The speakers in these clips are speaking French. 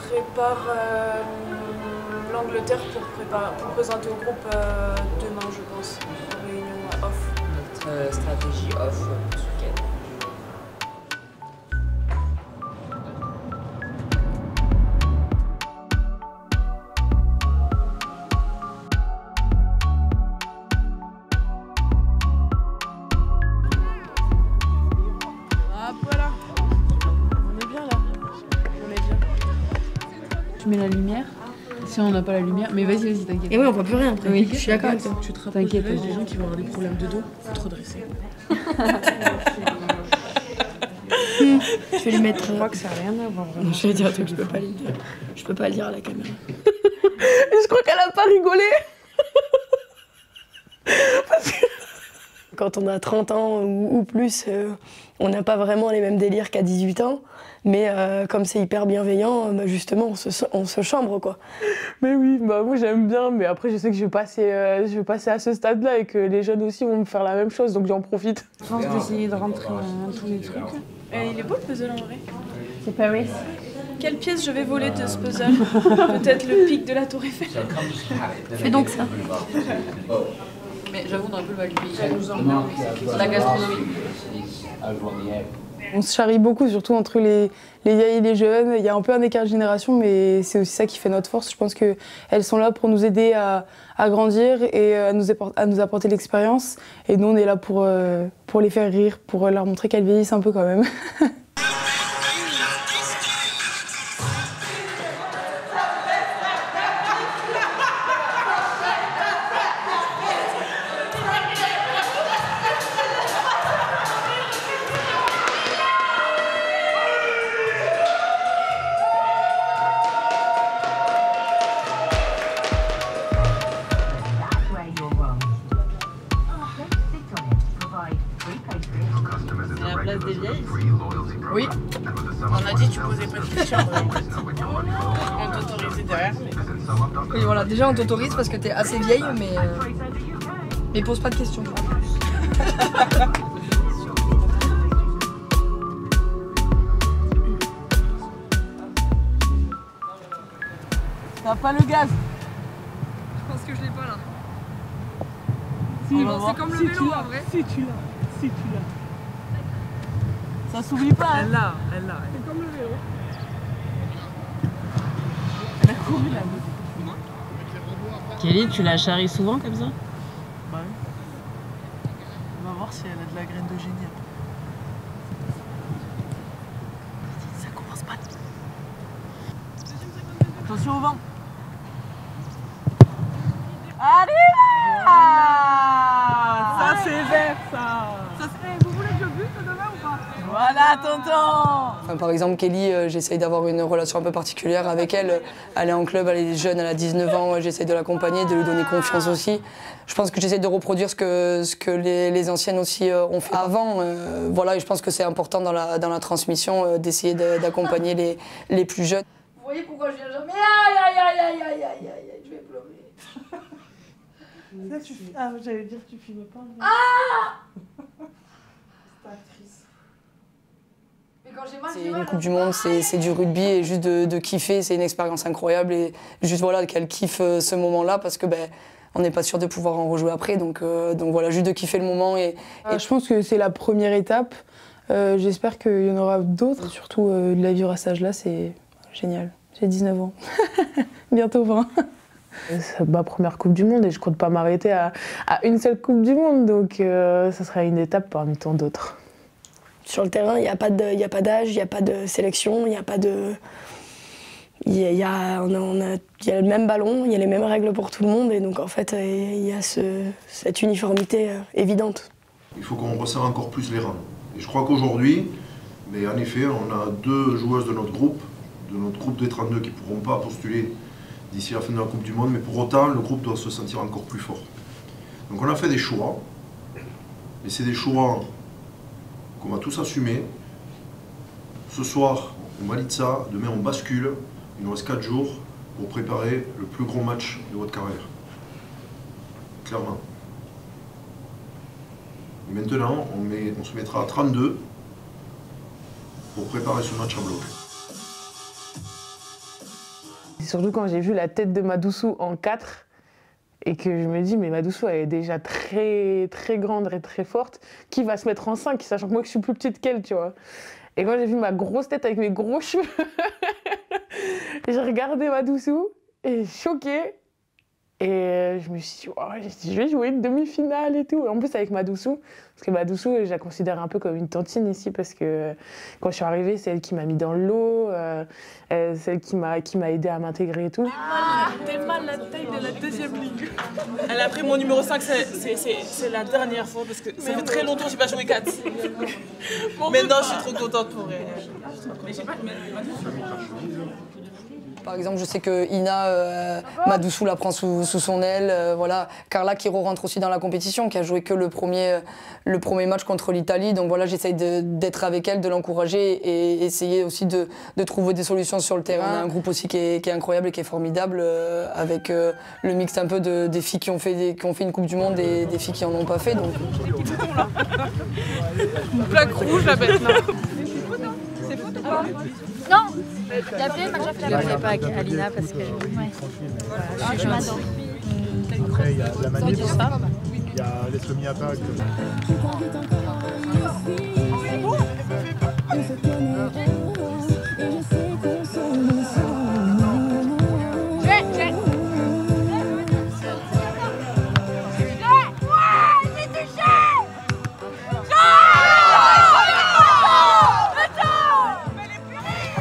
prépare l'Angleterre pour présenter au groupe demain, je pense, en réunion off. Notre stratégie off ce week-end. Voilà, on est bien là, on est bien. Tu mets la lumière. Si on n'a pas la lumière, mais vas-y, t'inquiète. Et oui, on voit plus rien après. Oui, je suis d'accord avec toi. Tu te rappelles, il y a des gens qui vont avoir des problèmes de dos, faut te redresser. Je vais lui mettre. Je crois que ça n'a rien à voir vraiment. Non, je vais dire un truc, je peux pas le dire. Je peux pas le dire à la caméra. Je crois qu'elle a pas rigolé. Parce que... Quand on a 30 ans ou plus, on n'a pas vraiment les mêmes délires qu'à 18 ans. Mais comme c'est hyper bienveillant, bah justement, on se chambre, quoi. Mais oui, bah moi j'aime bien, mais après je sais que je vais passer à ce stade-là et que les jeunes aussi vont me faire la même chose, donc j'en profite. Je pense d'essayer de rentrer tous les trucs. Il est beau le puzzle en vrai. C'est Paris. Quelle pièce je vais voler de ce puzzle? Peut-être le pic de la Tour Eiffel. Fais donc ça. Mais j'avoue, on a un peu le mal du pays. La gastronomie. On se charrie beaucoup, surtout entre les vieilles et les jeunes. Il y a un peu un écart de génération, mais c'est aussi ça qui fait notre force. Je pense qu'elles sont là pour nous aider à grandir et à nous apporter l'expérience. Et nous, on est là pour les faire rire, pour leur montrer qu'elles vieillissent un peu quand même. C'est la place des vieilles. Oui, on a dit que tu posais pas de questions. On t'autorisait derrière. Oui, voilà, déjà on t'autorise parce que t'es assez vieille, mais pose pas de questions. T'as pas le gaz? Je pense que je l'ai pas là. Si, c'est comme le vélo en vrai. Si tu l'as. Ça s'oublie pas. Hein. Elle l'a. C'est comme le vélo. Elle a couru là. Kelly, tu la charries souvent comme ça? Bah oui. On va voir si elle a de la graine de génie. Ça commence pas. Attention au vent. Allez là! Ça c'est vert ça! Vous voulez que je bute demain ou pas? Voilà tonton! Enfin, par exemple, Kelly, j'essaye d'avoir une relation un peu particulière avec elle. Elle est en club, elle est jeune, elle a 19 ans, j'essaie de l'accompagner, de lui donner confiance aussi. Je pense que j'essaie de reproduire ce que les anciennes aussi ont fait avant. Voilà, et je pense que c'est important dans la transmission d'essayer d'accompagner les plus jeunes. Vous voyez pourquoi je viens jamais? Aïe, je vais pleurer. Là, ah, j'allais dire tu filmes pas. C'est une Coupe du Monde, c'est du rugby et juste de kiffer, c'est une expérience incroyable et juste voilà qu'elle kiffe ce moment-là parce que on n'est pas sûr de pouvoir en rejouer après donc voilà juste de kiffer le moment et... Je pense que c'est la première étape. J'espère qu'il y en aura d'autres. Surtout de la vivre à cet âge-là, c'est génial. J'ai 19 ans, bientôt 20. C'est ma première Coupe du Monde et je compte pas m'arrêter à une seule Coupe du Monde, donc ça sera une étape parmi tant d'autres. Sur le terrain, il n'y a pas d'âge, il n'y a pas de sélection, il n'y a pas de... Il y a le même ballon, il y a les mêmes règles pour tout le monde et donc en fait il y a cette uniformité évidente. Il faut qu'on resserre encore plus les rangs. Et je crois qu'aujourd'hui, mais en effet, on a 2 joueuses de notre groupe des 32 qui ne pourront pas postuler d'ici la fin de la Coupe du Monde, mais pour autant, le groupe doit se sentir encore plus fort. Donc on a fait des choix, et c'est des choix qu'on va tous assumer. Ce soir, on valide ça, demain on bascule, il nous reste 4 jours pour préparer le plus gros match de votre carrière. Clairement. Et maintenant, on se mettra à 32 pour préparer ce match à bloc. surtout quand j'ai vu la tête de Madoussou en 4 et que je me dis, mais Madoussou, elle est déjà très, très grande et très forte. Qui va se mettre en 5, sachant que moi, je suis plus petite qu'elle, tu vois. Et quand j'ai vu ma grosse tête avec mes gros cheveux, j'ai regardé Madoussou et choquée. Et je me suis dit, oh, je vais jouer une demi-finale et tout. En plus, avec Madoussou, parce que Madoussou, je la considère un peu comme une tantine ici, parce que quand je suis arrivée, c'est elle qui m'a mis dans le lot, c'est elle qui m'a aidé à m'intégrer et tout. T'es mal la taille de la deuxième ligue. Elle a pris mon numéro 5, c'est la dernière fois, parce que ça fait très longtemps que j'ai pas joué 4. Mais non, je suis trop contente pour elle. Par exemple, je sais que Ina, Madoussou la prend sous son aile. Voilà. Carla qui rentre aussi dans la compétition, qui a joué que le premier match contre l'Italie. Donc voilà, j'essaye d'être avec elle, de l'encourager et essayer aussi de trouver des solutions sur le terrain. On a un groupe aussi qui est incroyable et qui est formidable, avec le mix un peu des filles qui ont fait une Coupe du Monde et des filles qui en ont pas fait. Donc. Une plaque rouge, la bête. C'est foot ou pas? Non. Il y a bien, Je ne le ferai pas à Lina parce que voilà, je suis gentille. Après, il y a la manip, il y a l'être mis à part.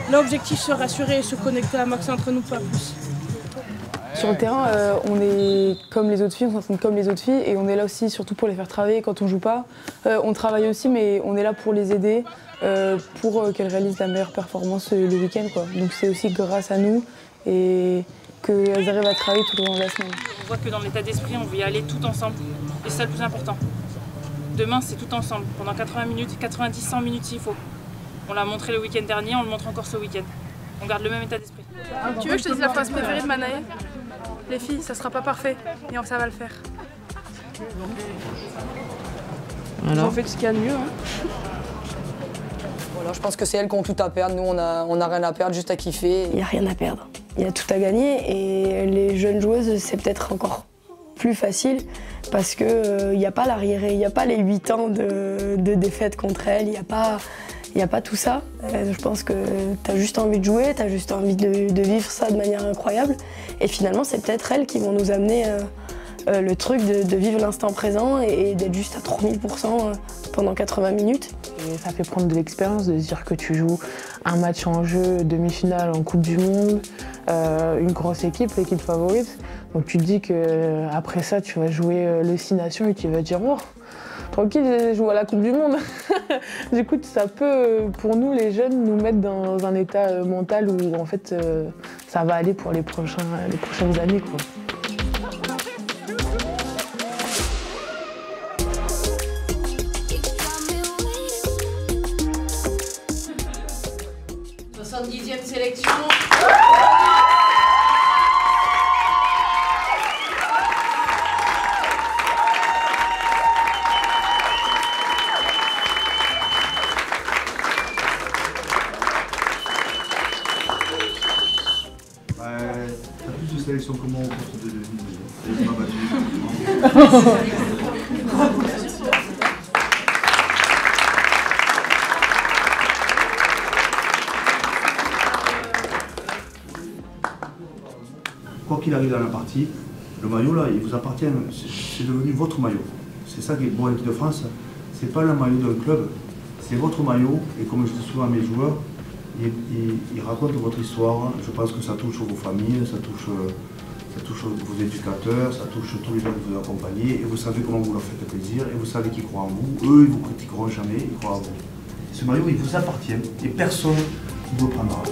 L'objectif, se rassurer et se connecter à max entre nous, pas plus. Sur le terrain, on est comme les autres filles, on s'entraîne comme les autres filles et on est là aussi surtout pour les faire travailler quand on joue pas. On travaille aussi, mais on est là pour les aider, pour qu'elles réalisent la meilleure performance le week-end, quoi. Donc c'est aussi grâce à nous et qu'elles arrivent à travailler tout au long de la semaine. On voit que dans l'état d'esprit, on veut y aller tout ensemble. Et c'est ça le plus important. Demain, c'est tout ensemble. Pendant 80 minutes, 90, 100 minutes s'il faut. On l'a montré le week-end dernier, on le montre encore ce week-end. On garde le même état d'esprit. Tu veux que je te dise la phrase préférée de Manaë? Les filles, ça sera pas parfait, et ça va le faire. Ils ont fait ce qu'il y a de mieux. Voilà, je pense que c'est elles qui ont tout à perdre. Nous, on a rien à perdre, juste à kiffer. Il n'y a rien à perdre. Il y a tout à gagner et les jeunes joueuses, c'est peut-être encore plus facile parce qu'il n'y a pas l'arriéré, il n'y a pas les 8 ans de défaite contre elles, il n'y a pas tout ça. Je pense que tu as juste envie de jouer, tu as juste envie de vivre ça de manière incroyable. Et finalement, c'est peut-être elles qui vont nous amener le truc de vivre l'instant présent et d'être juste à 3000% pendant 80 minutes. Et ça fait prendre de l'expérience de se dire que tu joues un match en jeu, demi-finale en Coupe du Monde, une grosse équipe, l'équipe favorite. Donc tu te dis qu'après ça, tu vas jouer le 6 Nations et tu vas dire oh, tranquille, je joue à la Coupe du Monde. Du coup, ça peut, pour nous les jeunes, nous mettre dans un état mental où en fait ça va aller pour les prochaines années, quoi. Sélection. T'as plus de sélection que moi au poste de deviner. Quoi qu'il arrive dans la partie, le maillot là, il vous appartient, c'est devenu votre maillot. C'est ça qui est beau à l'équipe de France, c'est pas le maillot d'un club, c'est votre maillot, et comme je dis souvent à mes joueurs, ils racontent votre histoire. Je pense que ça touche vos familles, ça touche vos éducateurs, ça touche tous les gens que vous accompagnez, et vous savez comment vous leur faites plaisir, et vous savez qu'ils croient en vous. Eux, ils vous critiqueront jamais, ils croient en vous. Ce maillot, il vous appartient, et personne ne vous le prendra.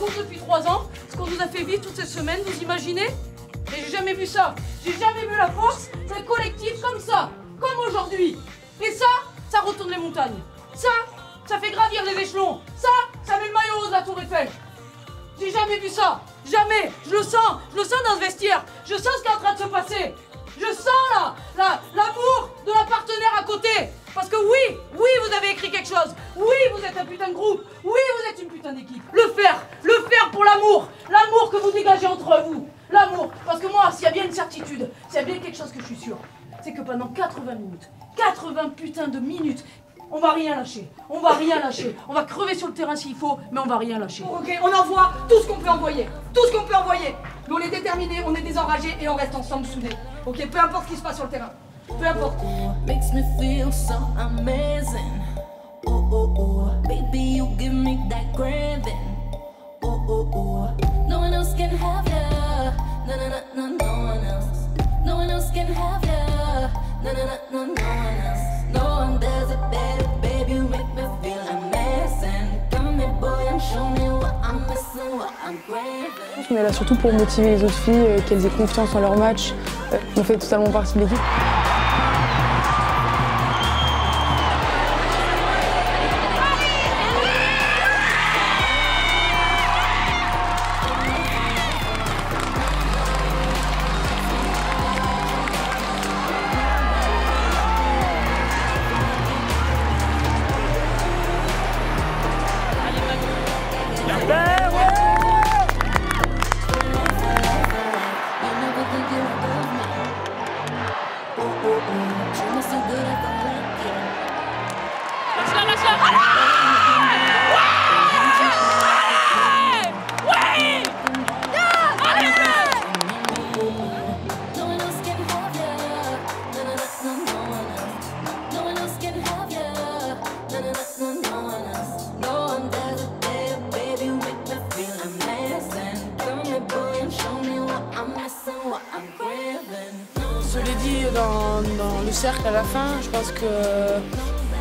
course depuis 3 ans, ce qu'on nous a fait vivre toute cette semaine, vous imaginez? Et j'ai jamais vu ça. J'ai jamais vu la force d'un collectif comme ça, comme aujourd'hui. Et ça retourne les montagnes. Ça fait gravir les échelons. Ça met le maillot haut de la Tour Eiffel. J'ai jamais vu ça. Jamais. Je le sens dans ce vestiaire. Je sens ce qui est en train de se passer. Je sens l'amour de la partenaire à côté. Parce que oui, vous avez écrit quelque chose. Oui, vous êtes un putain de groupe. Oui, vous êtes une putain d'équipe. Le faire pour l'amour. L'amour que vous dégagez entre vous. L'amour. Parce que moi, s'il y a bien une certitude, s'il y a bien quelque chose que je suis sûre, c'est que pendant 80 minutes, 80 putains de minutes, on va rien lâcher. On va rien lâcher. On va crever sur le terrain s'il faut, mais on va rien lâcher. Ok, on envoie tout ce qu'on peut envoyer. Tout ce qu'on peut envoyer. Mais on est déterminés, on est désenragés et on reste ensemble soudés. Ok, peu importe ce qui se passe sur le terrain. Peu importe. Makes me feel so amazing. Oh oh oh, baby you give me that craving. Oh oh oh, no one else can have ya. No no no no, no one else. No one else can have ya. No no no no, no one else. No one does it better, baby. You make me feel amazing. Come here, boy, and show me what I'm missing, what I'm craving. Je pense qu'on est là surtout pour motiver les autres filles, qu'elles aient confiance en leur match. On fait totalement partie de l'équipe. Je l'ai dit dans le cercle à la fin, je pense qu'il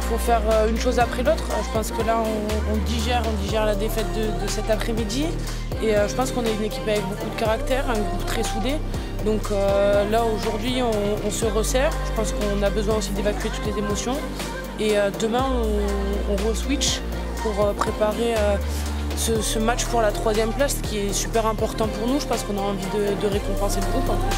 faut faire une chose après l'autre. Je pense que là, on digère la défaite de cet après-midi. Et je pense qu'on est une équipe avec beaucoup de caractère, un groupe très soudé. Donc là, aujourd'hui, on se resserre. Je pense qu'on a besoin aussi d'évacuer toutes les émotions. Et demain, on re-switch pour préparer ce match pour la 3e place, qui est super important pour nous. Je pense qu'on a envie de récompenser le groupe en plus.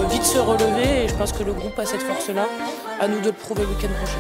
Vite se relever et je pense que le groupe a cette force-là, à nous de le prouver le week-end prochain.